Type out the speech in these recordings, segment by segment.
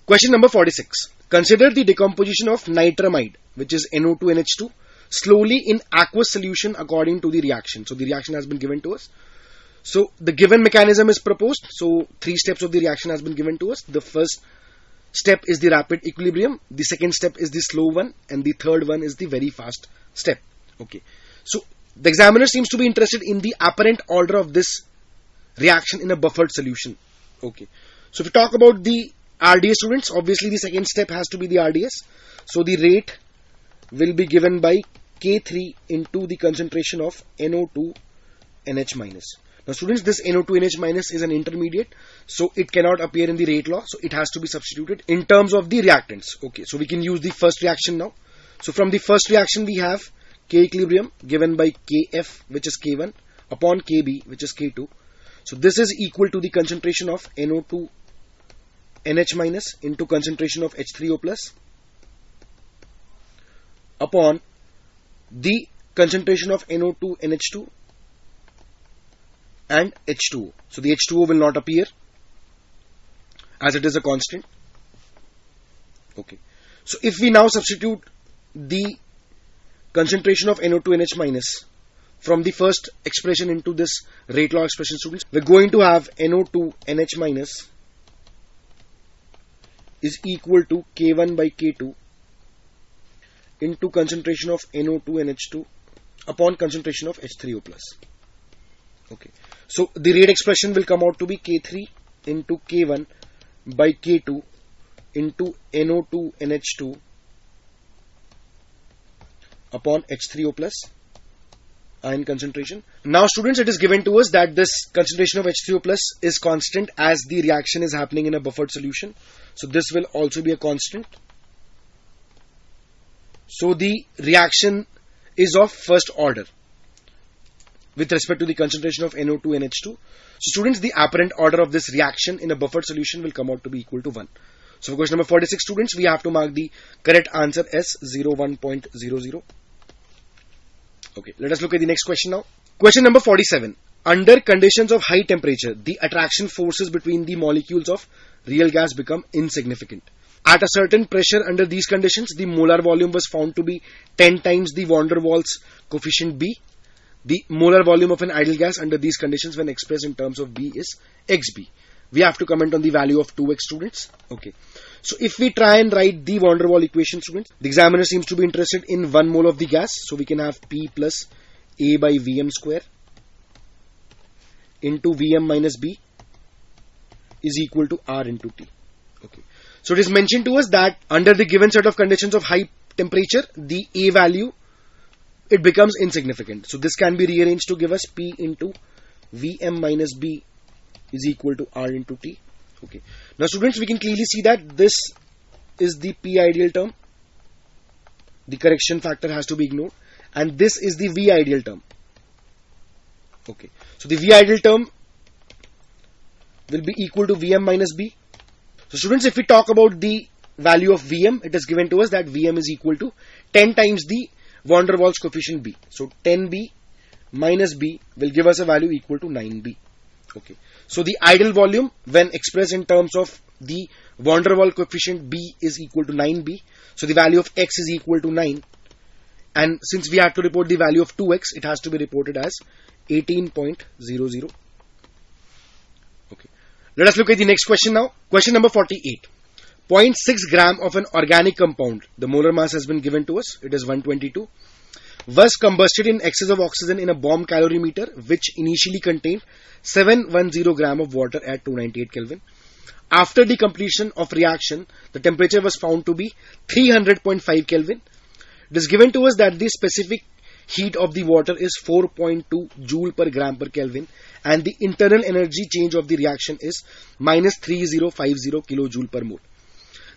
Question number 46. Consider the decomposition of nitramide, which is NO2NH2, slowly in aqueous solution according to the reaction. So the reaction has been given to us. So the given mechanism is proposed. So 3 steps of the reaction has been given to us. The first step is the rapid equilibrium. The second step is the slow one. And the third one is the very fast step. Okay. So the examiner seems to be interested in the apparent order of this reaction in a buffered solution. Okay. So if we talk about the RDS, students, obviously the second step has to be the RDS. So the rate will be given by K3 into the concentration of NO2NH minus. Now students, this NO2NH minus is an intermediate, so it cannot appear in the rate law, so it has to be substituted in terms of the reactants. Okay, so we can use the first reaction now. So from the first reaction we have K equilibrium given by Kf, which is K1, upon Kb, which is K2. So this is equal to the concentration of NO2NH minus into concentration of H3O plus upon the concentration of NO2NH2 and H2O. So the H2O will not appear as it is a constant. Okay. So if we now substitute the concentration of NO2NH minus from the first expression into this rate law expression, students, we're going to have NO2NH minus is equal to K1 by K2 into concentration of NO2NH2 upon concentration of H3O plus. Okay. So the rate expression will come out to be K3 into K1 by K2 into NO2NH2 upon H3O plus ion concentration. Now students, it is given to us that this concentration of H3O plus is constant as the reaction is happening in a buffered solution. So this will also be a constant. So the reaction is of first order with respect to the concentration of NO2NH2. So students, the apparent order of this reaction in a buffered solution will come out to be equal to 1. So for question number 46, students, we have to mark the correct answer as 01.00. Okay, let us look at the next question now. Question number 47. Under conditions of high temperature, the attraction forces between the molecules of real gas become insignificant. At a certain pressure under these conditions, the molar volume was found to be 10 times the van der Waals coefficient B. The molar volume of an ideal gas under these conditions when expressed in terms of B is XB. We have to comment on the value of 2x, students. Okay. So if we try and write the van der Waals equation, students, the examiner seems to be interested in 1 mole of the gas. So we can have P plus A by Vm square into Vm minus B is equal to R into T. Okay. So it is mentioned to us that under the given set of conditions of high temperature, the A value, it becomes insignificant. So this can be rearranged to give us P into Vm minus B is equal to R into T. Okay. Now students, we can clearly see that this is the P ideal term. The correction factor has to be ignored. And this is the V ideal term. Okay. So the V ideal term will be equal to Vm minus B. So students, if we talk about the value of Vm, it is given to us that Vm is equal to 10 times the van der Waals coefficient B. So 10B minus B will give us a value equal to 9B. Okay. So the ideal volume when expressed in terms of the van der Waals coefficient B is equal to 9B. So the value of X is equal to 9. And since we have to report the value of 2X, it has to be reported as 18.00. Okay. Let us look at the next question now. Question number 48. 0.6 gram of an organic compound, the molar mass has been given to us, it is 122, was combusted in excess of oxygen in a bomb calorimeter which initially contained 710 gram of water at 298 Kelvin. After the completion of reaction, the temperature was found to be 300.5 Kelvin. It is given to us that the specific heat of the water is 4.2 joule per gram per Kelvin and the internal energy change of the reaction is minus 3050 kilojoule per mole.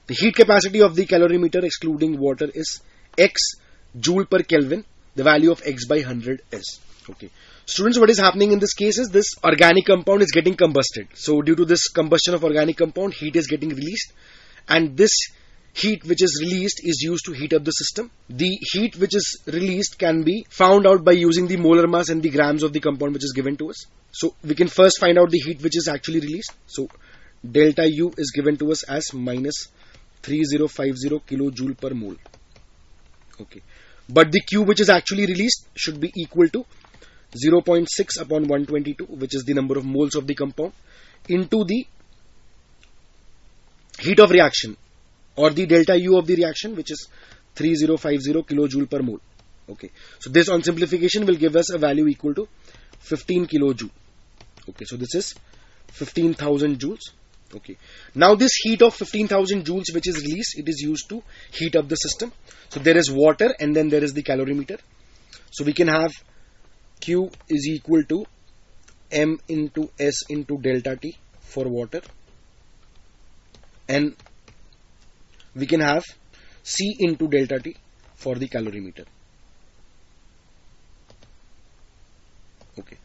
The heat capacity of the calorimeter excluding water is X joule per Kelvin. The value of X by 100 is. Okay. Students, what is happening in this case is this organic compound is getting combusted. So due to this combustion of organic compound, heat is getting released and this heat which is released is used to heat up the system. The heat which is released can be found out by using the molar mass and the grams of the compound which is given to us. So we can first find out the heat which is actually released. So delta U is given to us as minus 3050 kilojoule per mole. Okay. But the Q which is actually released should be equal to 0.6 upon 122, which is the number of moles of the compound, into the heat of reaction or the delta U of the reaction, which is 3050 kilojoule per mole. Okay. So this on simplification will give us a value equal to 15 kilojoule. Okay. So this is 15,000 joules. Okay. Now this heat of 15,000 joules which is released, it is used to heat up the system. So there is water and then there is the calorimeter. So we can have Q is equal to M into S into delta T for water, and we can have C into delta T for the calorimeter. Okay.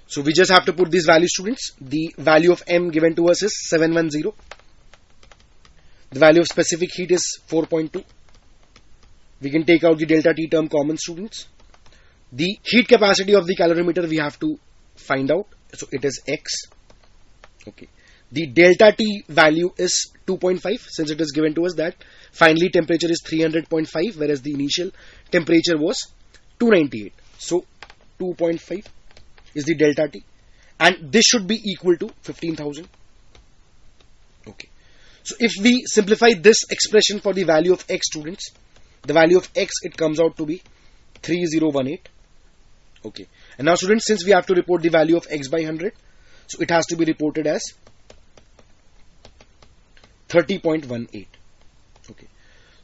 So we just have to put these values, students. The value of M given to us is 710. The value of specific heat is 4.2. We can take out the delta T term common, students. The heat capacity of the calorimeter we have to find out. So it is X. Okay. The delta T value is 2.5, since it is given to us that finally temperature is 300.5, whereas the initial temperature was 298. So 2.5 is the delta T, and this should be equal to 15,000. Okay. So if we simplify this expression for the value of X, students, the value of X, it comes out to be 3018. Okay. And now, students, since we have to report the value of X by 100, so it has to be reported as 30.18. Okay.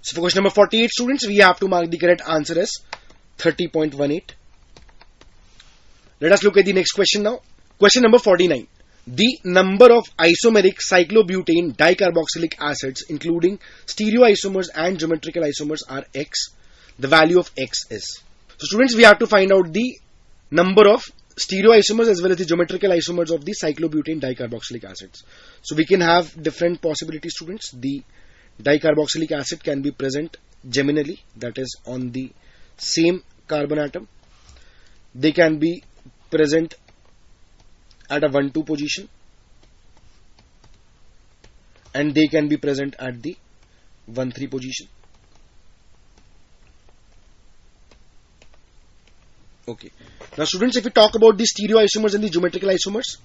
So for question number 48, students, we have to mark the correct answer as 30.18. Let us look at the next question now. Question number 49. The number of isomeric cyclobutane dicarboxylic acids, including stereoisomers and geometrical isomers, are X. The value of X is. So students, we have to find out the number of stereoisomers as well as the geometrical isomers of the cyclobutane dicarboxylic acids. So we can have different possibilities, students. The dicarboxylic acid can be present geminally, that is on the same carbon atom. They can be present at a 1,2 position, and they can be present at the 1,3 position. Okay. Now, students, if we talk about the stereoisomers and the geometrical isomers,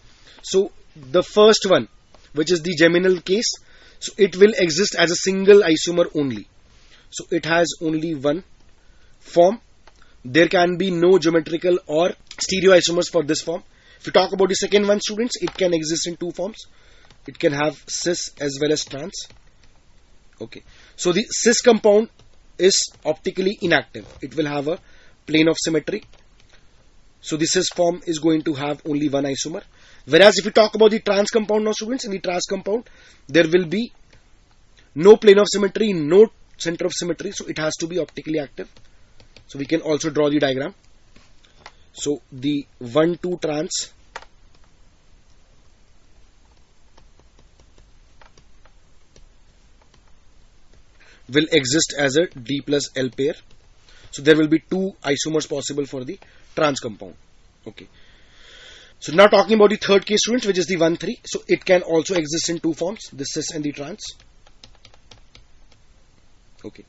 so the first one, which is the geminal case, so it will exist as a single isomer only. So it has only one form. There can be no geometrical or stereoisomers for this form. If you talk about the second one, students, it can exist in two forms. It can have cis as well as trans. Okay. So the cis compound is optically inactive. It will have a plane of symmetry. So the cis form is going to have only one isomer. Whereas if you talk about the trans compound now, students, in the trans compound, there will be no plane of symmetry, no center of symmetry. So it has to be optically active. So we can also draw the diagram. So the 1,2 trans will exist as a D plus L pair. So there will be two isomers possible for the trans compound. Okay. So now talking about the third case, students, which is the 1,3. So it can also exist in two forms, the cis and the trans. Okay.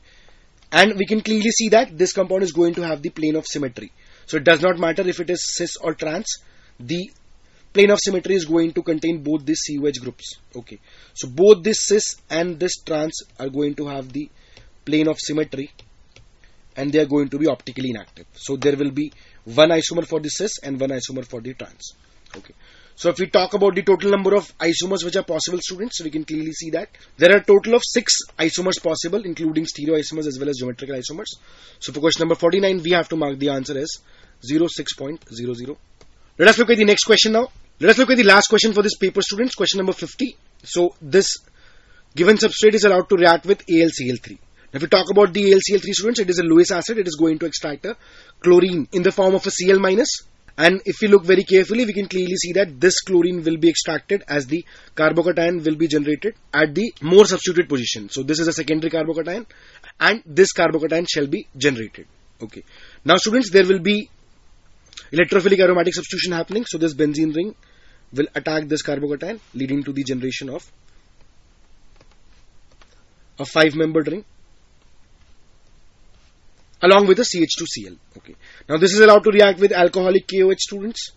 And we can clearly see that this compound is going to have the plane of symmetry. So it does not matter if it is cis or trans. The plane of symmetry is going to contain both these COH groups. Okay. So both this cis and this trans are going to have the plane of symmetry, and they are going to be optically inactive. So there will be one isomer for the cis and one isomer for the trans. Okay. So if we talk about the total number of isomers which are possible, students, so we can clearly see that there are a total of 6 isomers possible, including stereoisomers as well as geometrical isomers. So for question number 49, we have to mark the answer as 06.00. Let us look at the next question now. Let us look at the last question for this paper, students, question number 50. So this given substrate is allowed to react with AlCl3. Now if we talk about the AlCl3, students, it is a Lewis acid. It is going to extract a chlorine in the form of a Cl-. And if we look very carefully, we can clearly see that this chlorine will be extracted as the carbocation will be generated at the more substituted position. So this is a secondary carbocation, and this carbocation shall be generated. Okay. Now, students, there will be electrophilic aromatic substitution happening. So this benzene ring will attack this carbocation, leading to the generation of a 5-membered ring along with a CH2Cl. Okay. Now this is allowed to react with alcoholic KOH, students.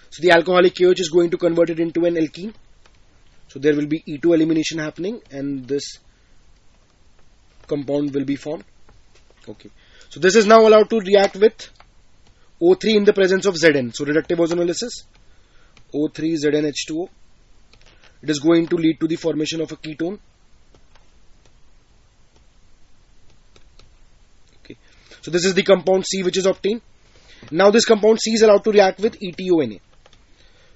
So the alcoholic KOH is going to convert it into an alkene. So there will be E2 elimination happening and this compound will be formed. Okay. So this is now allowed to react with O3 in the presence of Zn. So reductive ozonolysis, O3 ZnH2O. It is going to lead to the formation of a ketone. Okay. So this is the compound C which is obtained. Now this compound C is allowed to react with ETONA.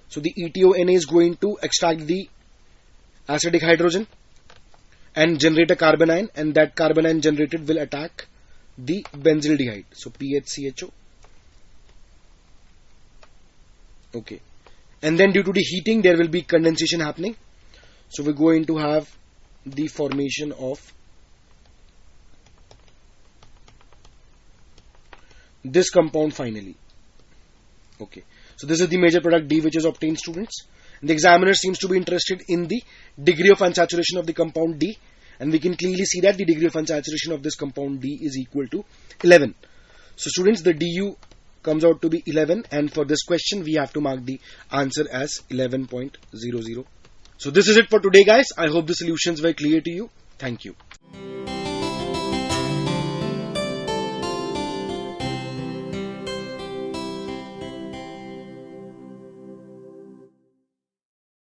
So the ETONA is going to extract the acidic hydrogen and generate a carbon ion, and that carbon ion generated will attack the benzaldehyde. So PHCHO. Okay. And then due to the heating there will be condensation happening. So we're going to have the formation of this compound finally. Okay. So this is the major product D which is obtained, students. And the examiner seems to be interested in the degree of unsaturation of the compound D. And we can clearly see that the degree of unsaturation of this compound D is equal to 11. So students, the DU comes out to be 11, and for this question we have to mark the answer as 11.00. So this is it for today, guys. I hope the solutions were clear to you. Thank you.